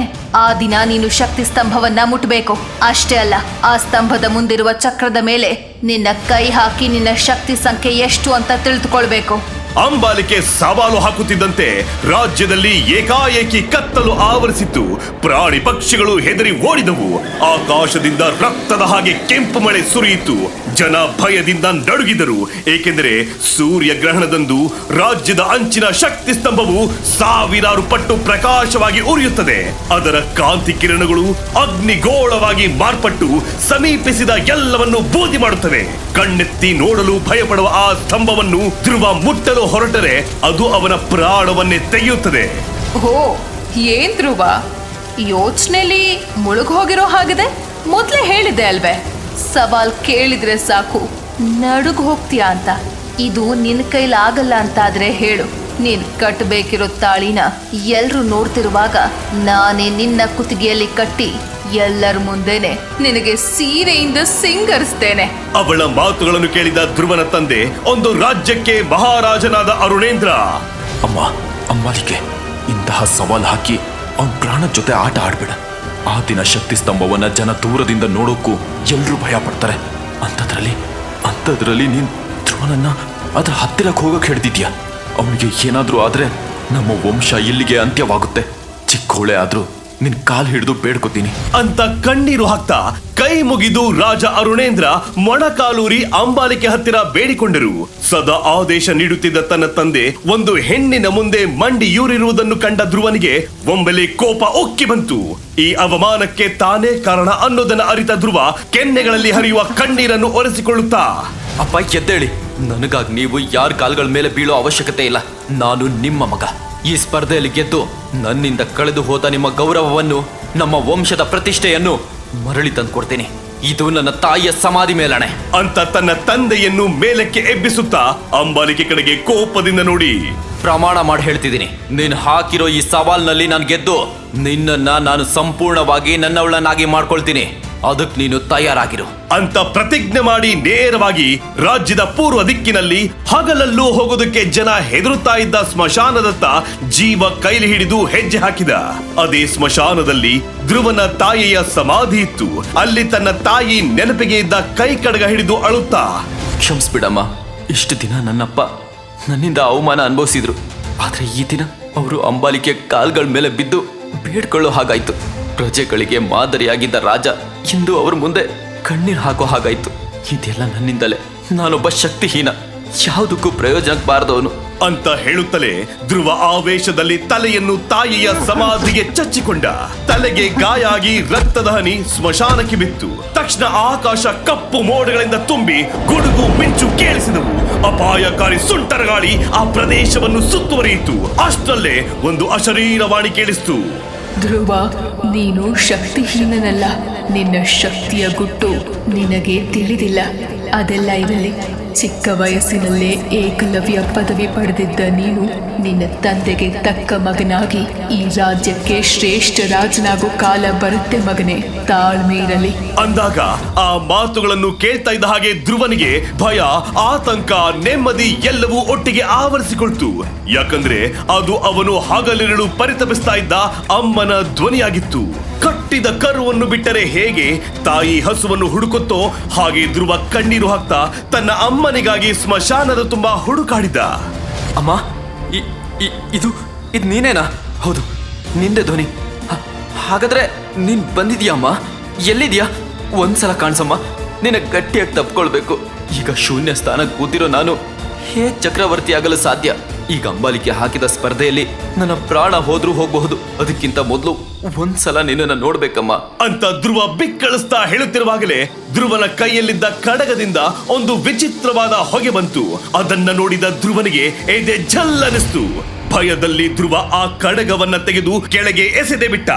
Speaker 5: ಆ ದಿನ ನೀನು ಶಕ್ತಿ ಸ್ತಂಭವನ್ನ ಮುಟ್ಬೇಕು. ಅಷ್ಟೇ ಅಲ್ಲ, ಆ ಸ್ತಂಭದ ಮುಂದಿರುವ ಚಕ್ರದ ಮೇಲೆ ನಿನ್ನ ಕೈ ಹಾಕಿ ನಿನ್ನ ಶಕ್ತಿ ಸಂಖ್ಯೆ ಎಷ್ಟು ಅಂತ ತಿಳಿದುಕೊಳ್ಬೇಕು.
Speaker 2: ಅಂಬಾಲಿಕೆ ಸವಾಲು ಹಾಕುತ್ತಿದ್ದಂತೆ ರಾಜ್ಯದಲ್ಲಿ ಏಕಾಏಕಿ ಕತ್ತಲು ಆವರಿಸಿತ್ತು. ಪ್ರಾಣಿ ಪಕ್ಷಿಗಳು ಹೆದರಿ ಓಡಿದವು. ಆಕಾಶದಿಂದ ರಕ್ತದ ಹಾಗೆ ಕೆಂಪು ಮಳೆ ಸುರಿಯಿತು. ಜನ ಭಯದಿಂದ ನಡುಗಿದರು. ಏಕೆಂದರೆ ಸೂರ್ಯಗ್ರಹಣದಂದು ರಾಜ್ಯದ ಅಂಚಿನ ಶಕ್ತಿ ಸ್ತಂಭವು ಸಾವಿರಾರು ಪಟ್ಟು ಪ್ರಕಾಶವಾಗಿ ಉರಿಯುತ್ತದೆ. ಅದರ ಕಾಂತಿ ಕಿರಣಗಳು ಅಗ್ನಿಗೋಳವಾಗಿ ಮಾರ್ಪಟ್ಟು ಸಮೀಪಿಸಿದ ಎಲ್ಲವನ್ನು ಬೂದಿ ಮಾಡುತ್ತವೆ. ಕಣ್ಣೆತ್ತಿ ನೋಡಲು ಭಯಪಡುವ ಆ ಸ್ತಂಭವನ್ನು ಧ್ರುವ ಮುಟ್ಟಲು ಹೊರಟರೆ ಅದು ಅವನ ಪ್ರಾಣವನ್ನೇ ತೆಗೆಯುತ್ತದೆ.
Speaker 5: ಓ, ಏನ್ ಧ್ರುವ, ಯೋಚನೆಲಿ ಮುಳುಗ್ ಹೋಗಿರೋ ಹಾಗಿದೆ. ಮೊದ್ಲೇ ಹೇಳಿದ್ದೆ ಅಲ್ವೇ, ಸವಾಲ್ ಕೇಳಿದ್ರೆ ಸಾಕು ನಡುಗ್ ಹೋಗ್ತೀಯ ಅಂತ. ಇದು ನಿನ್ ಕೈಲಾಗಲ್ಲ ಅಂತಾದ್ರೆ ಹೇಳು, ನೀನ್ ಕಟ್ಟಬೇಕಿರೋ ತಾಳಿನ ಎಲ್ರು ನೋಡ್ತಿರುವಾಗ ನಾನೇ ನಿನ್ನ ಕುತ್ತಿಗೆಯಲ್ಲಿ ಕಟ್ಟಿ ಎಲ್ಲರ ಮುಂದೆನೆ ನಿನಗೆ ಸೀರೆಯಿಂದ ಸಿಂಗರಿಸ್ತೇನೆ.
Speaker 2: ಅವಳ ಮಾತುಗಳನ್ನು ಕೇಳಿದ ಧ್ರುವನ ತಂದೆ ಒಂದು ರಾಜ್ಯಕ್ಕೆ ಮಹಾರಾಜನಾದ ಅರುಣೇಂದ್ರ,
Speaker 3: ಅಮ್ಮ, ಅಂಬಾಲಿಕೆ, ಇಂತಹ ಸವಾಲ್ ಹಾಕಿ ಅವನ್ ಪ್ರಾಣದ ಜೊತೆ ಆಟ ಆಡ್ಬೇಡ. ಆ ದಿನ ಶಕ್ತಿ ಸ್ತಂಭವನ್ನ ಜನ ದೂರದಿಂದ ನೋಡೋಕ್ಕೂ ಎಲ್ರೂ ಭಯ ಪಡ್ತಾರೆ. ಅಂಥದ್ರಲ್ಲಿ ನೀನ್ ಧ್ರುವನನ್ನ ಅದ್ರ ಹತ್ತಿರಕ್ಕೆ ಹೋಗಕ್ ಹಿಡ್ದಿದ್ಯಾ. ಅವನಿಗೆ ಏನಾದ್ರೂ ಆದ್ರೆ ನಮ್ಮ ವಂಶ ಇಲ್ಲಿಗೆ ಅಂತ್ಯವಾಗುತ್ತೆ. ಚಿಕ್ಕೋಳೆ ಆದ್ರೂ ನಿನ್ ಕಾಲ್ ಹಿಡಿದು ಬೇಡ್ಕೋತೀನಿ
Speaker 2: ಅಂತ ಕಣ್ಣೀರು ಹಾಕ್ತಾ ಕೈ ಮುಗಿದು ರಾಜ ಅರುಣೇಂದ್ರ ಮೊಣಕಾಲೂರಿ ಅಂಬಾಲಿಕೆ ಹತ್ತಿರ ಬೇಡಿಕೊಂಡರು. ಸದಾ ಆದೇಶ ನೀಡುತ್ತಿದ್ದ ತನ್ನ ತಂದೆ ಒಂದು ಹೆಣ್ಣಿನ ಮುಂದೆ ಮಂಡಿಯೂರಿರುವುದನ್ನು ಕಂಡ ಧ್ರುವನಿಗೆ ಒಮ್ಮೆಲೆ ಕೋಪ ಉಕ್ಕಿ ಬಂತು. ಈ ಅವಮಾನಕ್ಕೆ ತಾನೇ ಕಾರಣ ಅನ್ನೋದನ್ನ ಅರಿತ ಧ್ರುವ ಕೆನ್ನೆಗಳಲ್ಲಿ ಹರಿಯುವ ಕಣ್ಣೀರನ್ನು ಒರೆಸಿಕೊಳ್ಳುತ್ತಾ,
Speaker 6: ಅಪ್ಪ ಎದ್ದೇಳಿ, ನನಗಾಗಿ ನೀವು ಯಾರ ಕಾಲ್ಗಳ ಮೇಲೆ ಬೀಳೋ ಅವಶ್ಯಕತೆ ಇಲ್ಲ. ನಾನು ನಿಮ್ಮ ಮಗ. ಈ ಸ್ಪರ್ಧೆಯಲ್ಲಿ ಗೆದ್ದು ನನ್ನಿಂದ ಕಳೆದು ಹೋದ ನಿಮ್ಮ ಗೌರವವನ್ನು, ನಮ್ಮ ವಂಶದ ಪ್ರತಿಷ್ಠೆಯನ್ನು ಮರಳಿ ತಂದುಕೊಡ್ತೀನಿ. ಇದು ನನ್ನ ತಾಯಿಯ ಸಮಾಧಿ ಮೇಲಣೆ
Speaker 2: ಅಂತ ತನ್ನ ತಂದೆಯನ್ನು ಮೇಲಕ್ಕೆ ಎಬ್ಬಿಸುತ್ತಾ ಅಂಬಾಲಿಕೆ ಕಡೆಗೆ ಕೋಪದಿಂದ ನೋಡಿ,
Speaker 6: ಪ್ರಮಾಣ ಮಾಡಿ ಹೇಳ್ತಿದ್ದೀನಿ, ನೀನ್ ಹಾಕಿರೋ ಈ ಸವಾಲ್ನಲ್ಲಿ ನಾನು ಗೆದ್ದು ನಿನ್ನನ್ನ ನಾನು ಸಂಪೂರ್ಣವಾಗಿ ನನ್ನವಳನ್ನಾಗಿ ಮಾಡ್ಕೊಳ್ತೀನಿ. ಅದಕ್ಕೆ ನೀನು ತಯಾರಾಗಿರು
Speaker 2: ಅಂತ ಪ್ರತಿಜ್ಞೆ ಮಾಡಿ ನೇರವಾಗಿ ರಾಜ್ಯದ ಪೂರ್ವ ದಿಕ್ಕಿನಲ್ಲಿ ಹಗಲಲ್ಲೂ ಹೋಗೋದಕ್ಕೆ ಜನ ಹೆದರುತ್ತಾ ಇದ್ದ ಸ್ಮಶಾನದತ್ತ ಜೀವ ಕೈಲಿ ಹಿಡಿದು ಹೆಜ್ಜೆ ಹಾಕಿದ. ಅದೇ ಸ್ಮಶಾನದಲ್ಲಿ ಧ್ರುವನ ತಾಯಿಯ ಸಮಾಧಿ ಇತ್ತು. ಅಲ್ಲಿ ತನ್ನ ತಾಯಿ ನೆನಪಿಗೆ ಇದ್ದ ಕೈ ಕಡಗ ಹಿಡಿದು ಅಳುತ್ತಾ,
Speaker 6: ಕ್ಷಮಿಸ್ಬಿಡಮ್ಮ, ಇಷ್ಟು ದಿನ ನನ್ನಪ್ಪ ನನ್ನಿಂದ ಅವಮಾನ ಅನುಭವಿಸಿದ್ರು. ಆದ್ರೆ ಈ ದಿನ ಅವರು ಅಂಬಾಲಿಕೆ ಕಾಲ್ಗಳ ಮೇಲೆ ಬಿದ್ದು ಬೇಡ್ಕೊಳ್ಳೋ ಹಾಗಾಯ್ತು. ಪ್ರಜೆಗಳಿಗೆ ಮಾದರಿಯಾಗಿದ್ದ ರಾಜ ಇಂದು ಅವ್ರ ಮುಂದೆ ಕಣ್ಣೀರ್ ಹಾಕೋ ಹಾಗಾಯ್ತು. ಇದೆಲ್ಲ ನನ್ನಿಂದಲೇ. ನಾನೊಬ್ಬ ಶಕ್ತಿಹೀನ, ಯಾವುದಕ್ಕೂ ಪ್ರಯೋಜನಕ್ಕೆ ಬಾರದವನು
Speaker 2: ಅಂತ ಹೇಳುತ್ತಲೇ ಧ್ರುವ ಆವೇಶದಲ್ಲಿ ತಲೆಯನ್ನು ತಾಯಿಯ ಸಮಾಧಿಗೆ ಚಚ್ಚಿಕೊಂಡ. ತಲೆಗೆ ಗಾಯ ಆಗಿ ರಕ್ತದ ಹನಿ ಸ್ಮಶಾನಕ್ಕೆ ಬಿತ್ತು. ತಕ್ಷಣ ಆಕಾಶ ಕಪ್ಪು ಮೋಡಗಳಿಂದ ತುಂಬಿ ಗುಡುಗು ಮಿಂಚು ಕೇಳಿಸಿದವು. ಅಪಾಯಕಾರಿ ಸುಂಟರ ಗಾಳಿ ಆ ಪ್ರದೇಶವನ್ನು ಸುತ್ತುವರಿಯಿತು. ಅಷ್ಟರಲ್ಲೇ ಒಂದು ಅಶರೀರವಾಣಿ ಕೇಳಿಸ್ತು.
Speaker 5: ಧ್ರುವ, ನೀನು ಶಕ್ತಿಹೀನನಲ್ಲ. ನಿನ್ನ ಶಕ್ತಿಯ ಗುಟ್ಟು ನಿನಗೆ ತಿಳಿದಿಲ್ಲ. ಅದೆಲ್ಲ ಇರಲಿ, ಚಿಕ್ಕ ವಯಸ್ಸಿನಲ್ಲೇ ಏಕಲವ್ಯ ಪದವಿ ಪಡೆದಿದ್ದ ನೀನು ನಿನ್ನ ತಂದೆಗೆ ತಕ್ಕ ಮಗನಾಗಿ ಈ ರಾಜ್ಯಕ್ಕೆ ಶ್ರೇಷ್ಠ ರಾಜನಾಗೋ ಕಾಲ ಬರುತ್ತೆ ಮಗನೇ, ತಾಳ್ಮೆ ಇರಲಿ.
Speaker 2: ಅಂದಾಗ ಆ ಮಾತುಗಳನ್ನು ಕೇಳ್ತಾ ಇದ್ದ ಹಾಗೆ ಧ್ರುವನಿಗೆ ಭಯ, ಆತಂಕ, ನೆಮ್ಮದಿ ಎಲ್ಲವೂ ಒಟ್ಟಿಗೆ ಆವರಿಸಿಕೊಳ್ತು. ಯಾಕಂದ್ರೆ ಅದು ಅವನು ಹಗಲಿರುಳು ಪರಿತಪಿಸ್ತಾ ಇದ್ದ ಅಮ್ಮನ ಧ್ವನಿಯಾಗಿತ್ತು. ಕಟ್ಟಿದ ಕರುವನ್ನು ಬಿಟ್ಟರೆ ಹೇಗೆ ತಾಯಿ ಹಸುವನ್ನು ಹುಡುಕುತ್ತೋ ಹಾಗೆ ಧ್ರುವ ಕಣ್ಣೀರು ಹಾಕ್ತಾ ತನ್ನ ಅಮ್ಮನಿಗಾಗಿ ಸ್ಮಶಾನದ ತುಂಬಾ ಹುಡುಕಾಡಿದ.
Speaker 6: ಅಮ್ಮ, ಇದು ನೀನೇನಾ? ಹೌದು, ನಿಂದೆ ಧ್ವನಿ. ಹಾಗಾದ್ರೆ ನೀನ್ ಬಂದಿದ್ಯಾ ಅಮ್ಮ? ಎಲ್ಲಿದ್ಯಾ? ಒಂದ್ಸಲ ಕಾಣಿಸಮ್ಮ. ನಿನ್ನ ಗಟ್ಟಿಯಾಗಿ ತಪ್ಕೊಳ್ಬೇಕು. ಈಗ ಶೂನ್ಯ ಸ್ಥಾನಕ್ಕೆ ಕೂತಿರೋ ನಾನು ಹೇಗೆ ಚಕ್ರವರ್ತಿ ಆಗಲು ಸಾಧ್ಯ? ಈಗ ಅಂಬಾಲಿಕೆ ಹಾಕಿದ ಸ್ಪರ್ಧೆಯಲ್ಲಿ ನನ್ನ ಪ್ರಾಣ ಹೋದ್ರೂ ಹೋಗಬಹುದು. ಅದಕ್ಕಿಂತ ಮೊದಲು ಒಂದ್ಸಲ ನಿನ್ನನ್ನು ನೋಡ್ಬೇಕಮ್ಮ
Speaker 2: ಅಂತ ಧ್ರುವ ಬಿಕ್ಕಳಿಸ್ತಾ ಹೇಳುತ್ತಿರುವಾಗಲೇ ಧ್ರುವನ ಕೈಯಲ್ಲಿದ್ದ ಕಡಗದಿಂದ ಒಂದು ವಿಚಿತ್ರವಾದ ಹೊಗೆ ಬಂತು. ಅದನ್ನ ನೋಡಿದ ಧ್ರುವನಿಗೆ ಎದೆ ಝಲ್ಲನಿಸ್ತು. ಭಯದಲ್ಲಿ ಧ್ರುವ ಆ ಕಡಗವನ್ನ ತೆಗೆದು ಕೆಳಗೆ ಎಸೆದೆ ಬಿಟ್ಟ.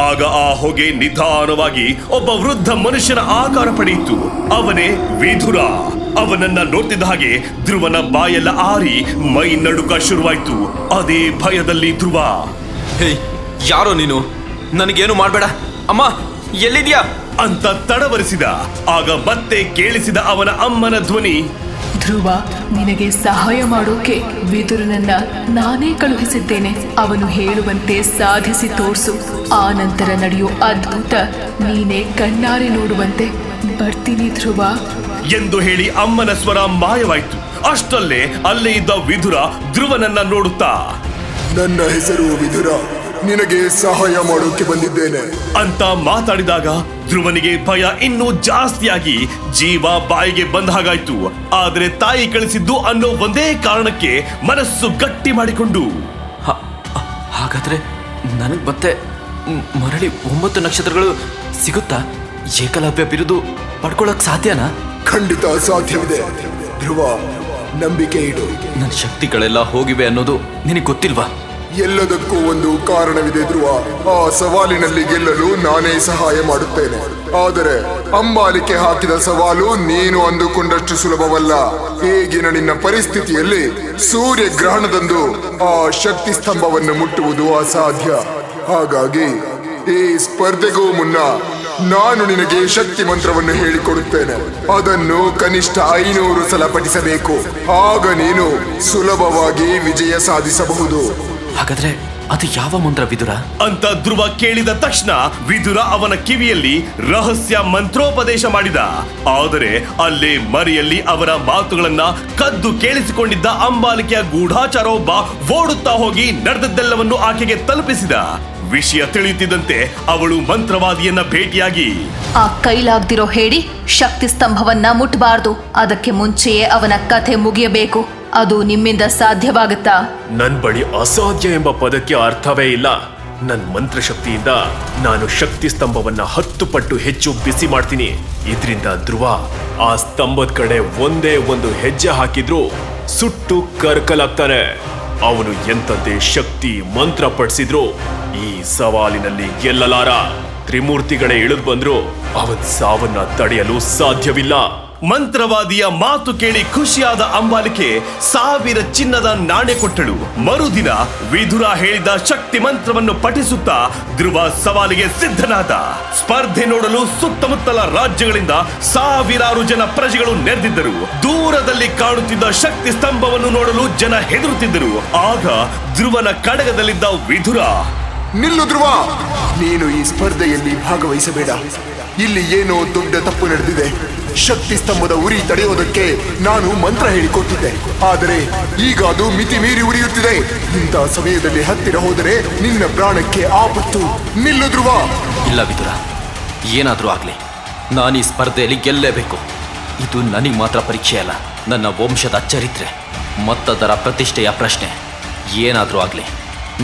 Speaker 2: ಆಗ ಆ ಹೊಗೆ ನಿಧಾನವಾಗಿ ಒಬ್ಬ ವೃದ್ಧ ಮನುಷ್ಯನ ಆಕಾರ ಪಡೆಯಿತು. ಅವನೇ ವಿಧುರ. ಅವನನ್ನ ನೋಡ್ತಿದ್ದ ಹಾಗೆ ಧ್ರುವನ ಬಾಯೆಲ್ಲ ಆರಿ ಮೈ ನಡುಕ ಶುರುವಾಯ್ತು. ಅದೇ ಭಯದಲ್ಲಿ ಧ್ರುವ,
Speaker 6: ಹೇ, ಯಾರೋ ನೀನು? ನನಗೇನು ಮಾಡ್ಬೇಡ. ಅಮ್ಮ, ಎಲ್ಲಿದ್ಯಾ
Speaker 2: ಅಂತ ತಡವರಿಸಿದ. ಆಗ ಮತ್ತೆ ಕೇಳಿಸಿದ ಅವನ ಅಮ್ಮನ ಧ್ವನಿ,
Speaker 5: ಧ್ರುವ, ನಿನಗೆ ಸಹಾಯ ಮಾಡೋಕೆ ವಿದುರನನ್ನ ನಾನೇ ಕಳುಹಿಸಿದ್ದೇನೆ. ಅವನು ಹೇಳುವಂತೆ ಸಾಧಿಸಿ ತೋರ್ಸು. ಆ ನಂತರ ನಡೆಯೋ ಅದ್ಭುತ ನೀನೇ ಕಣ್ಣಾರೆ ನೋಡುವಂತೆ. ಬರ್ತೀನಿ ಧ್ರುವ
Speaker 2: ಎಂದು ಹೇಳಿ ಅಮ್ಮನ ಸ್ವರ ಮಾಯವಾಯ್ತು. ಅಷ್ಟಲ್ಲೇ ಅಲ್ಲೇ ಇದ್ದ ವಿಧುರ ಧ್ರುವನನ್ನ ನೋಡುತ್ತಾ,
Speaker 1: ನನ್ನ ಹೆಸರು ವಿಧುರ, ನಿನಗೆ ಸಹಾಯ ಮಾಡೋಕೆ ಬಂದಿದ್ದೇನೆ
Speaker 2: ಅಂತ ಮಾತಾಡಿದಾಗ ಧ್ರುವನಿಗೆ ಭಯ ಇನ್ನೂ ಜಾಸ್ತಿಯಾಗಿ ಜೀವ ಬಾಯಿಗೆ ಬಂದ ಹಾಗಾಯ್ತು. ಆದ್ರೆ ತಾಯಿ ಕಳಿಸಿದ್ದು ಅನ್ನೋ ಒಂದೇ ಕಾರಣಕ್ಕೆ ಮನಸ್ಸು ಗಟ್ಟಿ ಮಾಡಿಕೊಂಡು,
Speaker 6: ಹಾಗಾದ್ರೆ ನನಗ್ ಮತ್ತೆ ಮರಳಿ 9 ನಕ್ಷತ್ರಗಳು ಸಿಗುತ್ತಾ? ಏಕಲವ್ಯ ಬಿರುದು ಪಡ್ಕೊಳ್ಳಕ್ ಸಾಧ್ಯನಾ?
Speaker 1: ಖಂಡಿತ ಸಾಧ್ಯವಿದೆ ಧ್ರುವ, ನಂಬಿಕೆ ಇಡು.
Speaker 6: ನನ್ನ ಶಕ್ತಿಗಳೆಲ್ಲ ಹೋಗಿವೆ ಅನ್ನೋದು ನಿನಗೆ ಗೊತ್ತಿಲ್ವಾ?
Speaker 1: ಎಲ್ಲದಕ್ಕೂ ಒಂದು ಕಾರಣವಿದೆ ಧ್ರುವ. ಆ ಸವಾಲಿನಲ್ಲಿ ಗೆಲ್ಲಲು ನಾನೇ ಸಹಾಯ ಮಾಡುತ್ತೇನೆ. ಆದರೆ ಅಂಬಾಲಿಕೆ ಹಾಕಿದ ಸವಾಲು ನೀನು ಅಂದುಕೊಂಡಷ್ಟು ಸುಲಭವಲ್ಲ. ಈಗಿನ ನಿನ್ನ ಪರಿಸ್ಥಿತಿಯಲ್ಲಿ ಸೂರ್ಯ ಗ್ರಹಣದಂದು ಆ ಶಕ್ತಿ ಸ್ತಂಭವನ್ನು ಮುಟ್ಟುವುದು ಅಸಾಧ್ಯ. ಹಾಗಾಗಿ ಈ ಸ್ಪರ್ಧೆಗೂ ಮುನ್ನ ನಾನು ನಿನಗೆ ಶಕ್ತಿ ಮಂತ್ರವನ್ನು ಹೇಳಿಕೊಡುತ್ತೇನೆ. ಅದನ್ನು ಕನಿಷ್ಠ 500 ಸಲ ಪಠಿಸಬೇಕು. ಆಗ ನೀನು ಸುಲಭವಾಗಿ ವಿಜಯ ಸಾಧಿಸಬಹುದು.
Speaker 6: ಹಾಗಾದ್ರೆ ಅದು ಯಾವ ಮಂತ್ರ ವಿದುರ?
Speaker 2: ಅಂತ ಧ್ರುವ ಕೇಳಿದ ತಕ್ಷಣ ವಿದುರ ಅವನ ಕಿವಿಯಲ್ಲಿ ರಹಸ್ಯ ಮಂತ್ರೋಪದೇಶ ಮಾಡಿದ. ಆದರೆ ಅಲ್ಲೇ ಮರೆಯಲ್ಲಿ ಅವರ ಮಾತುಗಳನ್ನ ಕದ್ದು ಕೇಳಿಸಿಕೊಂಡಿದ್ದ ಅಂಬಾಲಿಕೆಯ ಗೂಢಾಚಾರ ಒಬ್ಬ ಓಡುತ್ತಾ ಹೋಗಿ ನಡೆದದ್ದೆಲ್ಲವನ್ನು ಆಕೆಗೆ ತಲುಪಿಸಿದ. ವಿಷಯ ತಿಳಿಯುತ್ತಿದ್ದಂತೆ ಅವಳು ಮಂತ್ರವಾದಿಯನ್ನ ಭೇಟಿಯಾಗಿ,
Speaker 5: ಆ ಕೈಲಾಗ್ದಿರೋ ಹೇಳಿ ಶಕ್ತಿ ಸ್ತಂಭವನ್ನ ಮುಟ್ಟಬಾರ್ದು. ಅದಕ್ಕೆ ಮುಂಚೆಯೇ ಅವನ ಕಥೆ ಮುಗಿಯಬೇಕು. ಅದು ನಿಮ್ಮಿಂದ ಸಾಧ್ಯವಾಗುತ್ತಾ?
Speaker 7: ನನ್ ಬಳಿ ಅಸಾಧ್ಯ ಎಂಬ ಪದಕ್ಕೆ ಅರ್ಥವೇ ಇಲ್ಲ. ನನ್ ಮಂತ್ರಶಕ್ತಿಯಿಂದ ನಾನು ಶಕ್ತಿ ಸ್ತಂಭವನ್ನ 10 ಪಟ್ಟು ಹೆಚ್ಚು ಬಿಸಿ ಮಾಡ್ತೀನಿ. ಇದರಿಂದ ಧ್ರುವ ಆ ಸ್ತಂಭದ ಕಡೆ ಒಂದೇ ಒಂದು ಹೆಜ್ಜೆ ಹಾಕಿದ್ರು ಸುಟ್ಟು ಕರ್ಕಲಾಗ್ತಾನೆ. ಅವನು ಎಂಥದ್ದೇ ಶಕ್ತಿ ಮಂತ್ರ ಪಡಿಸಿದ್ರು ಈ ಸವಾಲಿನಲ್ಲಿ ಗೆಲ್ಲಲಾರ. ತ್ರಿಮೂರ್ತಿಗಳೇ ಇಳಿದು ಬಂದ್ರು ಅವನ್ ಸಾವನ್ನ ತಡೆಯಲು ಸಾಧ್ಯವಿಲ್ಲ.
Speaker 2: ಮಂತ್ರವಾದಿಯ ಮಾತು ಕೇಳಿ ಖುಷಿಯಾದ ಅಂಬಾಲಿಕೆ 1000 ಚಿನ್ನದ ನಾಣ್ಯ ಕೊಟ್ಟಳು. ಮರುದಿನ ವಿಧುರ ಹೇಳಿದ ಶಕ್ತಿ ಮಂತ್ರವನ್ನು ಪಠಿಸುತ್ತಾ ಧ್ರುವ ಸವಾಲಿಗೆ ಸಿದ್ಧನಾದ. ಸ್ಪರ್ಧೆ ನೋಡಲು ಸುತ್ತಮುತ್ತಲ ರಾಜ್ಯಗಳಿಂದ ಸಾವಿರಾರು ಜನ ಪ್ರಜೆಗಳು ನೆರೆದಿದ್ದರು. ದೂರದಲ್ಲಿ ಕಾಣುತ್ತಿದ್ದ ಶಕ್ತಿ ಸ್ತಂಭವನ್ನು ನೋಡಲು ಜನ ಹೆದರುತ್ತಿದ್ದರು. ಆಗ ಧ್ರುವನ ಕಡಗದಲ್ಲಿದ್ದ ವಿಧುರ,
Speaker 1: ನಿಲ್ಲು ಧ್ರುವ, ನೀನು ಈ ಸ್ಪರ್ಧೆಯಲ್ಲಿ ಭಾಗವಹಿಸಬೇಡ. ಇಲ್ಲಿ ಏನೋ ದೊಡ್ಡ ತಪ್ಪು ನಡೆದಿದೆ. ಶಕ್ತಿ ಸ್ತಂಭದ ಉರಿ ತಡೆಯೋದಕ್ಕೆ ನಾನು ಮಂತ್ರ ಹೇಳಿಕೊಟ್ಟಿದ್ದೆ. ಆದರೆ ಈಗ ಅದು ಮಿತಿ ಮೀರಿ ಉರಿಯುತ್ತಿದೆ. ಇಂಥ ಸಮಯದಲ್ಲಿ ಹತ್ತಿರ ಹೋದರೆ ನಿನ್ನ ಪ್ರಾಣಕ್ಕೆ ಆಪತ್ತು. ನಿಲ್ಲು ಧ್ರುವ.
Speaker 6: ಇಲ್ಲ ವಿದುರ, ಏನಾದ್ರೂ ಆಗ್ಲಿ, ನಾನು ಈ ಸ್ಪರ್ಧೆಯಲ್ಲಿ ಗೆಲ್ಲೇಬೇಕು. ಇದು ನನಗೆ ಮಾತ್ರ ಪರೀಕ್ಷೆ ಅಲ್ಲ, ನನ್ನ ವಂಶದ ಚರಿತ್ರೆ ಮತ್ತದರ ಪ್ರತಿಷ್ಠೆಯ ಪ್ರಶ್ನೆ. ಏನಾದ್ರೂ ಆಗ್ಲಿ,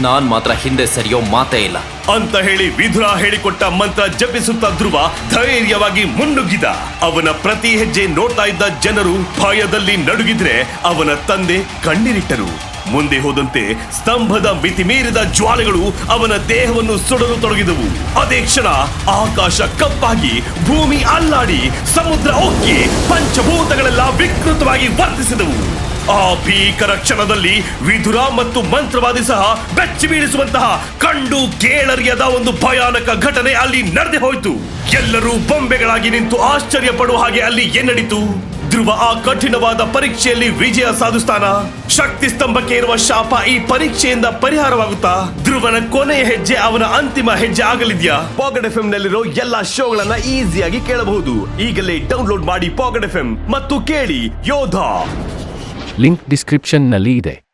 Speaker 6: ನಾನ್ ಮಾತ್ರ ಹಿಂದೆ ಸರಿಯೋ ಮಾತೇ ಇಲ್ಲ
Speaker 2: ಅಂತ ಹೇಳಿ ವಿಧುರ ಹೇಳಿಕೊಟ್ಟ ಮಂತ್ರ ಜಪಿಸುತ್ತಾ ಧ್ರುವ ಧೈರ್ಯವಾಗಿ ಮುನ್ನುಗ್ಗಿದ. ಅವನ ಪ್ರತಿ ಹೆಜ್ಜೆ ನೋಡ್ತಾ ಇದ್ದ ಜನರು ಭಯದಲ್ಲಿ ನಡುಗಿದ್ರೆ ಅವನ ತಂದೆ ಕಣ್ಣೀರಿಟ್ಟರು. ಮುಂದೆ ಹೋದಂತೆ ಸ್ತಂಭದ ಮಿತಿ ಮೀರಿದ ಜ್ವಾಲೆಗಳು ಅವನ ದೇಹವನ್ನು ಸುಡಲು ತೊಡಗಿದವು. ಅದೇ ಕ್ಷಣ ಆಕಾಶ ಕಪ್ಪಾಗಿ ಭೂಮಿ ಅಲ್ಲಾಡಿ ಸಮುದ್ರ ಉಕ್ಕಿ ಪಂಚಭೂತಗಳೆಲ್ಲ ವಿಕೃತವಾಗಿ ವರ್ತಿಸಿದವು. ಆ ಭೀಕರ ಕ್ಷಣದಲ್ಲಿ ವಿದುರ ಮತ್ತು ಮಂತ್ರವಾದಿ ಸಹ ಬೆಚ್ಚಿ ಬೀಳಿಸುವಂತಹ ಕಂಡು ಕೇಳರಿಯದ ಒಂದು ಭಯಾನಕ ಘಟನೆ ಅಲ್ಲಿ ನಡೆದು ಹೋಯಿತು. ಎಲ್ಲರೂ ಬೊಂಬೆಗಳಾಗಿ ನಿಂತು ಆಶ್ಚರ್ಯ ಪಡುವ ಹಾಗೆ ಅಲ್ಲಿ ಏನ್ನಡಿತು. ಧ್ರುವ ಆ ಕಠಿಣವಾದ ಪರೀಕ್ಷೆಯಲ್ಲಿ ವಿಜಯ ಸಾಧಿಸ್ತಾನ? ಶಕ್ತಿ ಸ್ತಂಭಕ್ಕೆ ಇರುವ ಶಾಪ ಈ ಪರೀಕ್ಷೆಯಿಂದ ಪರಿಹಾರವಾಗುತ್ತಾ? ಧ್ರುವನ ಕೊನೆಯ ಹೆಜ್ಜೆ ಅವನ ಅಂತಿಮ ಹೆಜ್ಜೆ ಆಗಲಿದ್ಯಾ? ಪಾಕೆಟ್ ಎಫ್ಎಂ ನಲ್ಲಿರೋ ಎಲ್ಲಾ ಶೋಗಳನ್ನ ಈಸಿಯಾಗಿ ಕೇಳಬಹುದು. ಈಗಲೇ ಡೌನ್ಲೋಡ್ ಮಾಡಿ ಪಾಕೆಟ್ ಎಫ್ಎಂ ಮತ್ತು ಕೇಳಿ ಯೋಧ.
Speaker 8: ಲಿಂಕ್ ಡಿಸ್ಕ್ರಿಪ್ಷನ್ನಲ್ಲಿ ಇದೆ.